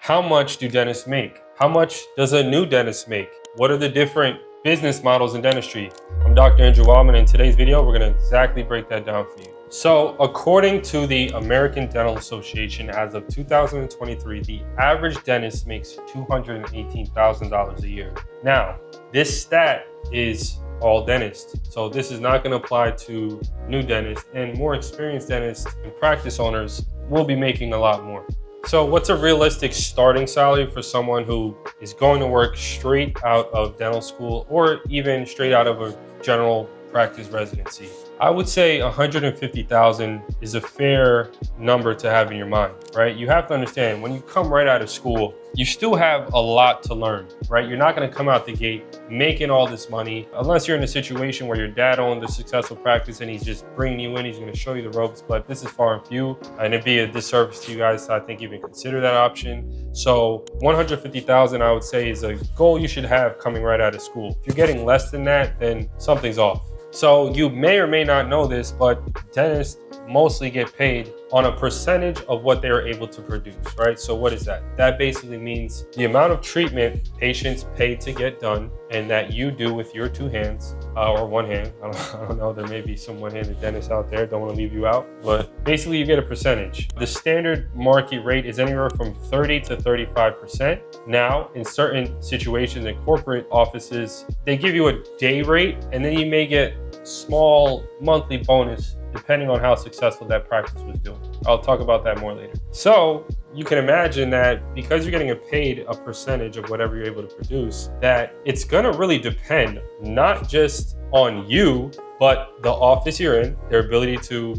How much do dentists make? How much does a new dentist make? What are the different business models in dentistry? I'm Dr. Andrew Wildman, and in today's video, we're going to exactly break that down for you. So according to the American Dental Association, as of 2023, the average dentist makes $218,000 a year. Now, this stat is all dentists. So this is not going to apply to new dentists, and more experienced dentists and practice owners will be making a lot more. So what's a realistic starting salary for someone who is going to work straight out of dental school or even straight out of a general practice residency? I would say $150,000 is a fair number to have in your mind, right? You have to understand, when you come right out of school, you still have a lot to learn, right? You're not going to come out the gate making all this money unless you're in a situation where your dad owned a successful practice and he's just bringing you in, he's going to show you the ropes, but this is far and few, and it'd be a disservice to you guys to, I think, even consider that option. So $150,000, I would say, is a goal you should have coming right out of school. If you're getting less than that, then something's off. So you may or may not know this, but dentists mostly get paid on a percentage of what they're able to produce, right? So what is that? That basically means the amount of treatment patients pay to get done and that you do with your two hands or one hand. I don't know, there may be some one-handed dentists out there, don't want to leave you out, but basically you get a percentage. The standard market rate is anywhere from 30 to 35%. Now, in certain situations in corporate offices, they give you a day rate and then you may get small monthly bonus depending on how successful that practice was doing. I'll talk about that more later. So you can imagine that because you're getting paid a percentage of whatever you're able to produce, that it's gonna really depend not just on you, but the office you're in, their ability to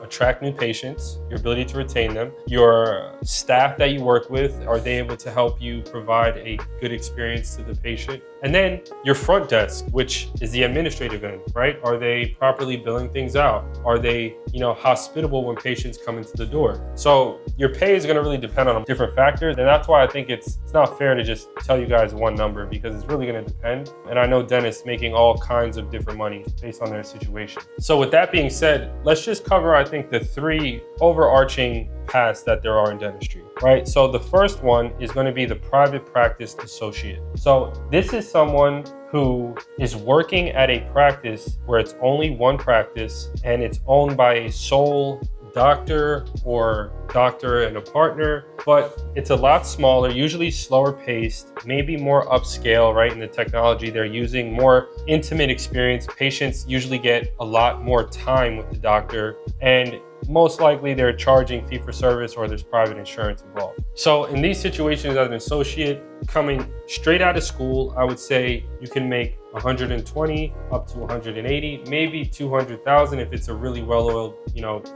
attract new patients, your ability to retain them, your staff that you work with, are they able to help you provide a good experience to the patient? And then your front desk, which is the administrative end, right? Are they properly billing things out? Are they, hospitable when patients come into the door? So your pay is going to really depend on different factors. And that's why I think it's not fair to just tell you guys one number, because it's really going to depend. And I know dentists making all kinds of different money based on their situation. So with that being said, let's just cover, I think, the three overarching paths that there are in dentistry, right? So the first one is going to be the private practice associate. So this is someone who is working at a practice where it's only one practice and it's owned by a sole doctor or doctor and a partner, but it's a lot smaller, usually slower paced, maybe more upscale, right? In the technology they're using, more intimate experience. Patients usually get a lot more time with the doctor, and most likely they're charging fee for service or there's private insurance involved. So in these situations, as an associate coming straight out of school, I would say you can make 120 up to 180, maybe 200,000 if it's a really well-oiled,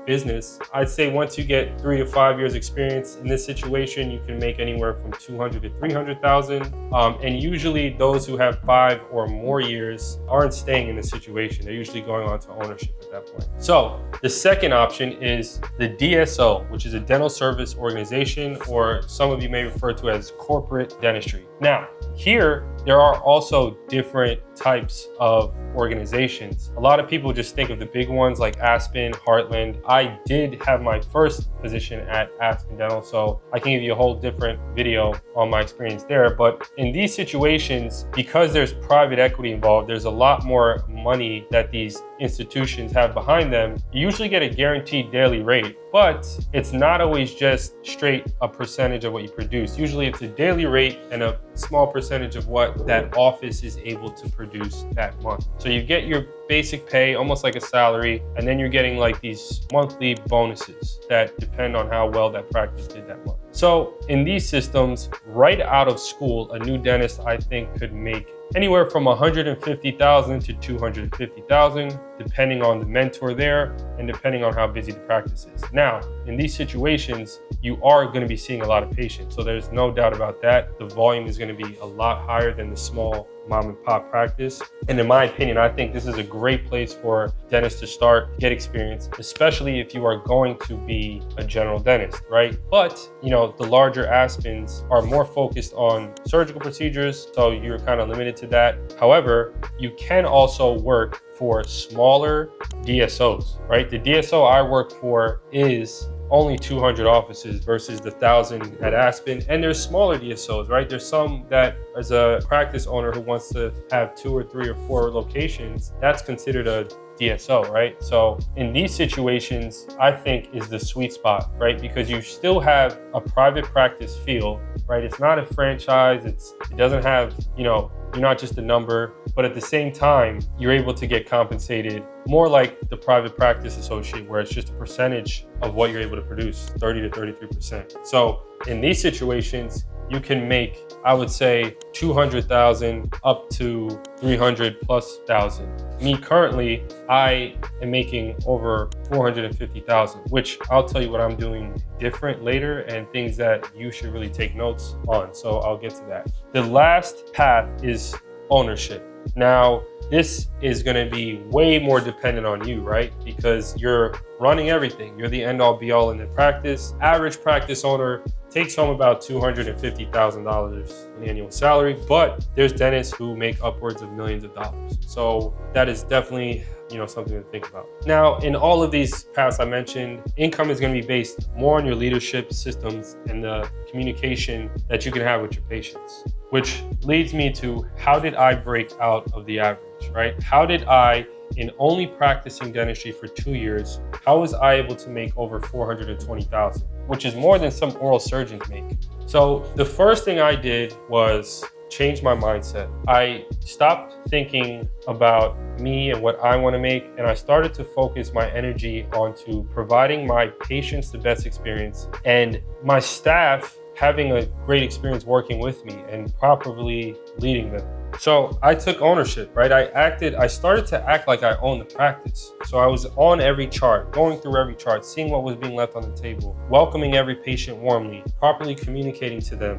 business. I'd say once you get 3 to 5 years experience in this situation, you can make anywhere from 200 to 300,000. And usually those who have 5 or more years aren't staying in this situation. They're usually going on to ownership at that point. So the second option is the DSO, which is a dental service organization, or some of you may refer to as corporate dentistry. Now, here, there are also different types of organizations. A lot of people just think of the big ones like Aspen, Heartland. I did have my first position at Aspen Dental, so I can give you a whole different video on my experience there. But in these situations, because there's private equity involved, there's a lot more money that these institutions have behind them. You usually get a guaranteed daily rate, but it's not always just straight a percentage of what you produce. Usually it's a daily rate and a small percentage of what that office is able to produce that month. So you get your basic pay, almost like a salary, and then you're getting like these monthly bonuses that depend on how well that practice did that month. So in these systems, right out of school, a new dentist, I think, could make anywhere from 150,000 to 250,000, depending on the mentor there and depending on how busy the practice is. Now, in these situations, you are going to be seeing a lot of patients. So there's no doubt about that. The volume is going to be a lot higher than the small mom and pop practice. And in my opinion, I think this is a great place for dentists to start, get experience, especially if you are going to be a general dentist, right? But, the larger Aspens are more focused on surgical procedures, so you're kind of limited to that. However, you can also work for smaller DSOs, right? The DSO I work for is only 200 offices versus the 1,000 at Aspen. And there's smaller DSOs, right? There's some that, as a practice owner who wants to have 2 or 3 or 4 locations, that's considered a DSO, right? So in these situations, I think is the sweet spot, right? Because you still have a private practice feel, right? It's not a franchise. It doesn't have, you're not just a number, but at the same time, you're able to get compensated more like the private practice associate, where it's just a percentage of what you're able to produce, 30 to 33%. So in these situations, you can make, I would say, 200,000 up to 300 plus thousand. Me currently, I am making over 450,000, which I'll tell you what I'm doing different later and things that you should really take notes on. So I'll get to that. The last path is ownership. Now, this is going to be way more dependent on you, right? Because you're running everything. You're the end all be all in the practice. Average practice owner takes home about $250,000 in annual salary, but there's dentists who make upwards of millions of dollars. So that is definitely, something to think about. Now, in all of these paths I mentioned, income is going to be based more on your leadership systems and the communication that you can have with your patients, which leads me to, how did I break out of the average, right? How did I, in only practicing dentistry for 2 years, how was I able to make over 420,000, which is more than some oral surgeons make? So the first thing I did was change my mindset. I stopped thinking about me and what I want to make, and I started to focus my energy onto providing my patients the best experience and my staff having a great experience working with me and properly leading them. So I took ownership, right? I started to act like I owned the practice. So I was on every chart, going through every chart, seeing what was being left on the table, welcoming every patient warmly, properly communicating to them,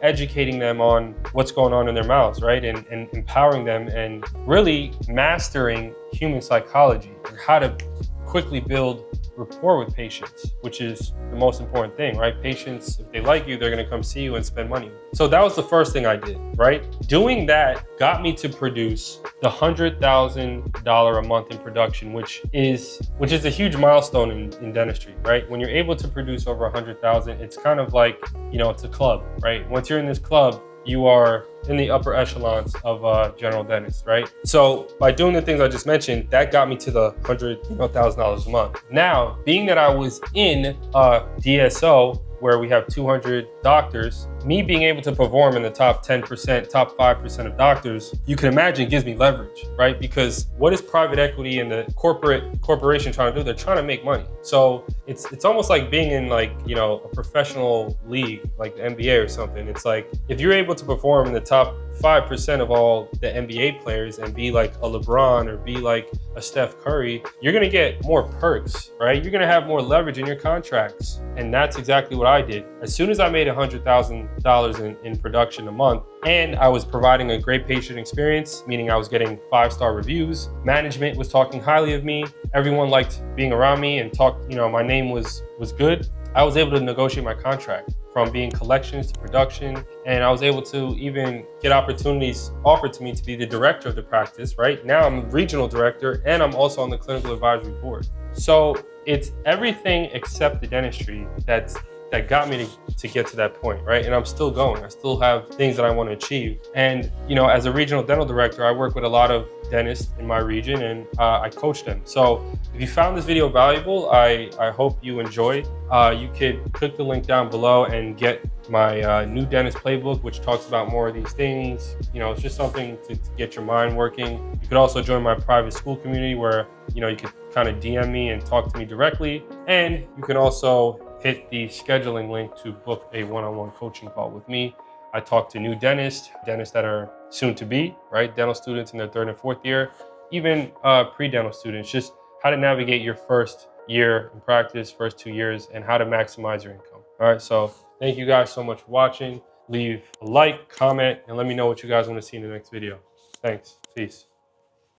educating them on what's going on in their mouths, right? And empowering them and really mastering human psychology and how to quickly build rapport with patients, which is the most important thing, right? Patients, if they like you, they're going to come see you and spend money. So that was the first thing I did, right? Doing that got me to produce the $100,000 a month in production, which is a huge milestone in dentistry, right? When you're able to produce over 100,000, it's kind of like, it's a club, right? Once you're in this club, you are in the upper echelons of general dentists, right? So by doing the things I just mentioned, that got me to the $100,000 a month. Now, being that I was in a DSO where we have 200 doctors, me being able to perform in the top 10%, top 5% of doctors, you can imagine gives me leverage, right? Because what is private equity and the corporation trying to do? They're trying to make money. So it's almost like being in a professional league, like the NBA or something. It's like, if you're able to perform in the top 5% of all the NBA players and be like a LeBron or be like a Steph Curry, you're gonna get more perks, right? You're gonna have more leverage in your contracts. And that's exactly what I did. As soon as I made $100,000 in production a month, and I was providing a great patient experience, meaning I was getting 5-star reviews, management was talking highly of me, everyone liked being around me and my name was good, I was able to negotiate my contract from being collections to production. And I was able to even get opportunities offered to me to be the director of the practice, right? Now I'm regional director and I'm also on the clinical advisory board. So it's everything except the dentistry that got me to get to that point, right? And I'm still going. I still have things that I want to achieve. And, as a regional dental director, I work with a lot of dentists in my region and I coach them. So if you found this video valuable, I hope you enjoyed. You could click the link down below and get my new dentist playbook, which talks about more of these things. It's just something to get your mind working. You could also join my private school community where, you could kind of DM me and talk to me directly. And you can also hit the scheduling link to book a one-on-one coaching call with me. I talk to new dentists that are soon to be, right? Dental students in their 3rd and 4th year, even pre-dental students, just how to navigate your first year in practice, first 2 years, and how to maximize your income. All right, so thank you guys so much for watching. Leave a like, comment, and let me know what you guys want to see in the next video. Thanks, peace.